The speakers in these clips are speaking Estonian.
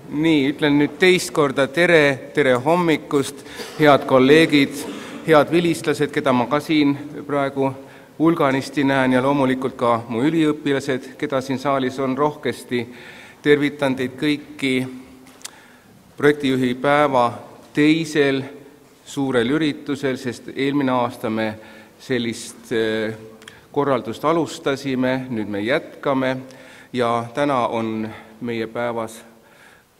Nii, ütlen nüüd teist korda tere hommikust, head kolleegid, head vilistlased, keda ma ka siin praegu hulganisti näen ja loomulikult ka mu üliõpilased, keda siin saalis on rohkesti. Tervitan teid kõiki projektijuhi päeva teisel suurel üritusel, sest eelmine aasta me sellist korraldust alustasime, nüüd me jätkame ja täna on meie päevas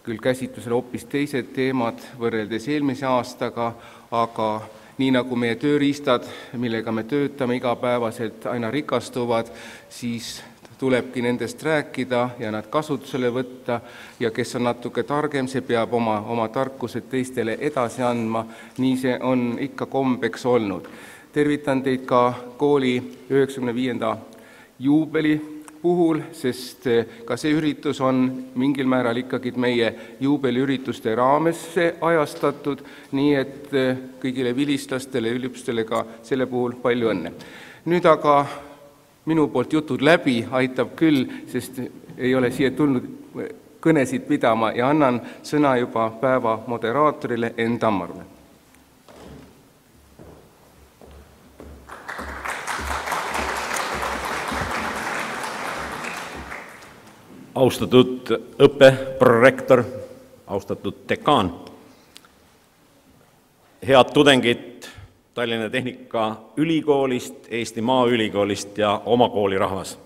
küll käsitlusel hoopis teised teemad võrreldes eelmise aastaga, aga nii nagu meie tööriistad, millega me töötame igapäevaselt, aina rikastuvad, siis tulebki nendest rääkida ja nad kasutusele võtta ja kes on natuke targem, see peab oma tarkused teistele edasi andma, nii see on ikka kombeks olnud. Tervitan teid ka kooli 95. juubeli puhul, sest ka see üritus on mingil määral ikkagi meie juubeliürituste raamesse ajastatud, nii et kõigile vilistlastele ja üliõpilastele ka selle puhul palju õnne. Nüüd aga minu poolt jutud läbi aitab küll, sest ei ole siia tulnud kõnesid pidama ja annan sõna juba päeva moderaatorile Enn Tammarule. Austatud õppeprorektor, austatud dekaan, head tudengid Tallinna Tehnikaülikoolist, Eesti Maaülikoolist ja oma kooli rahvas.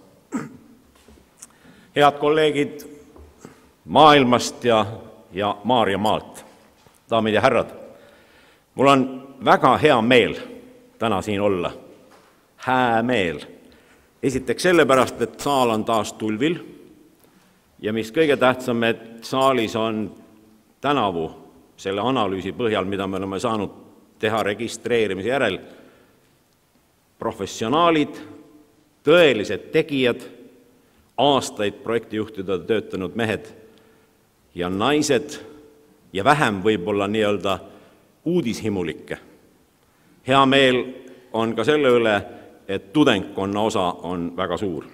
Head kolleegid maailmast ja Maarjamaalt, daamid ja härrad, mul on väga hea meel täna siin olla. Hää meel. Esiteks sellepärast, et saal on taas tulvil, ja mis kõige tähtsam, et saalis on tänavu selle analüüsi põhjal, mida me oleme saanud teha registreerimise järel, professionaalid, tõelised tegijad, aastaid projektijuhtida töötanud mehed ja naised ja vähem võib-olla nii-öelda uudishimulikke. Hea meel on ka selle üle, et tudengkonna osa on väga suur.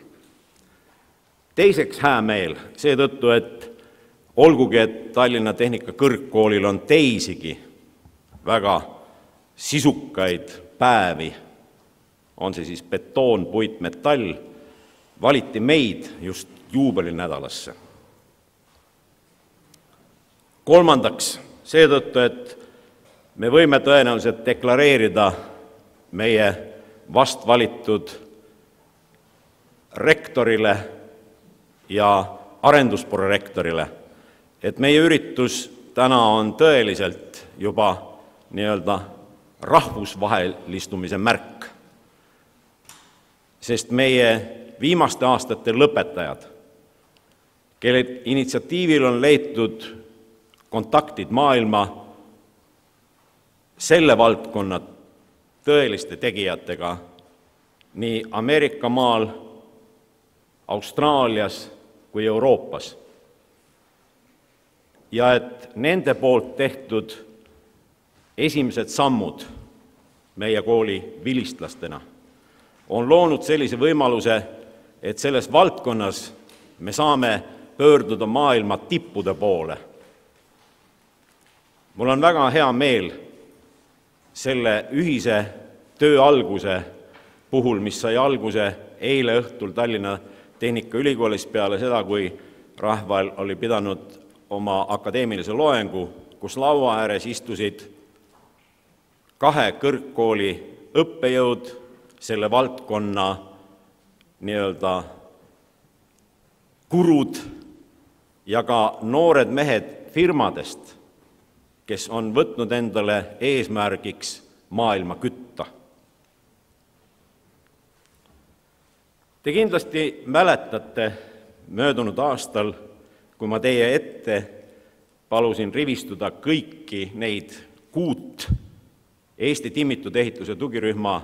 Teiseks hää meel seetõttu, et olgugi, et Tallinna Tehnikakõrgkoolil on teisigi väga sisukaid päevi, on see siis betoon, puit, metall, valiti meid just juubelinädalasse. Kolmandaks seetõttu, et me võime tõenäoliselt deklareerida meie vastvalitud rektorile ja arendusprorektorile, et meie üritus täna on tõeliselt juba nii-öelda rahvusvahelistumise märk, sest meie viimaste aastate lõpetajad, kelle initsiatiivil on leitud kontaktid maailma selle valdkonna tõeliste tegijatega nii Ameerika maal, Austraalias kui Euroopas. Ja et nende poolt tehtud esimesed sammud meie kooli vilistlastena on loonud sellise võimaluse, et selles valdkonnas me saame pöörduda maailma tippude poole. Mul on väga hea meel selle ühise töö alguse puhul, mis sai alguse eile õhtul Tallinna Tehnikaülikoolis peale seda, kui Rahval oli pidanud oma akadeemilise loengu, kus laua ääres istusid 2 kõrgkooli õppejõud, selle valdkonna nii-öelda gurud ja ka noored mehed firmadest, kes on võtnud endale eesmärgiks maailma kütta. Te kindlasti mäletate möödunud aastal, kui ma teie ette palusin rivistuda kõiki neid 6 Eesti timmitud ehituse tugirühma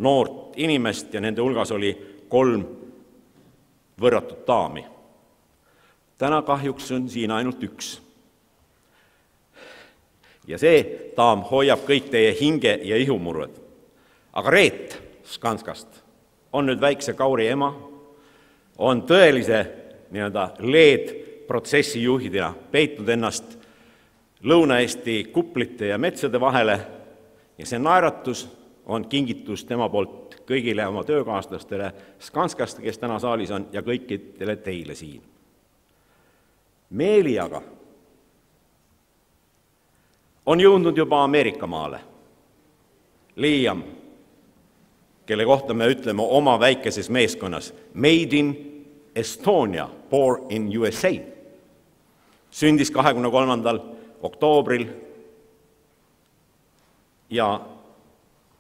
noort inimest ja nende hulgas oli 3 võrratut daami. Täna kahjuks on siin ainult 1. Ja see daam hoiab kõik teie hinge ja ihumurved. Aga Reet Skanskast on nüüd väikse Kauri ema, on tõelise nii-öelda LED protsessijuhidina peitnud ennast Lõuna-Eesti kuplite ja metsade vahele ja see naeratus on kingitus tema poolt kõigile oma töökaaslastele Skanskast, kes täna saalis on, ja kõikidele teile siin. Meeli aga on jõudnud juba Ameerika maale. Liam, kelle kohta me ütleme oma väikeses meeskonnas, Made in Estonia, born in USA, sündis 23. oktoobril ja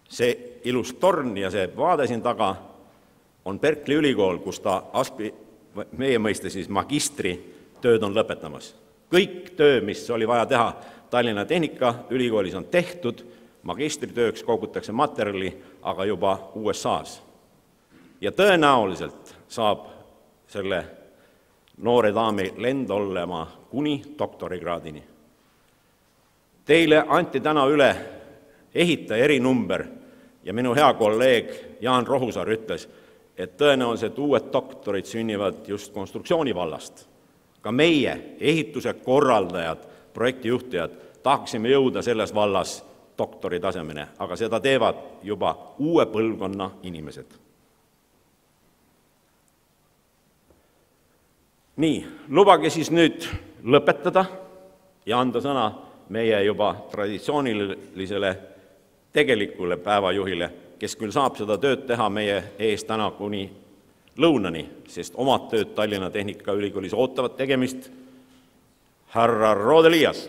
see ilus torn ja see vaade siin taga on Berkeley ülikool, kus ta meie mõiste siis magistritööd on lõpetamas. Kõik töö, mis oli vaja teha Tallinna Tehnikaülikoolis, on tehtud, magistritööks kogutakse materjali, aga juba USA-s. Ja tõenäoliselt saab selle noore daami lend olema kuni doktorikraadini. Teile anti täna üle ehitaja erinumber ja minu hea kolleeg Jaan Rohusaar ütles, et tõenäoliselt uued doktorid sünnivad just konstruktsiooni vallast. Ka meie, ehituse korraldajad, projektijuhtijad, tahaksime jõuda selles vallas doktori tasemene, aga seda teevad juba uue põlvkonna inimesed. Nii, lubage siis nüüd lõpetada ja anda sõna meie juba traditsioonilisele tegelikule päevajuhile, kes küll saab seda tööd teha meie ees täna kuni lõunani, sest omad tööd Tallinna Tehnikaülikoolis ootavad tegemist, härra Rodelias.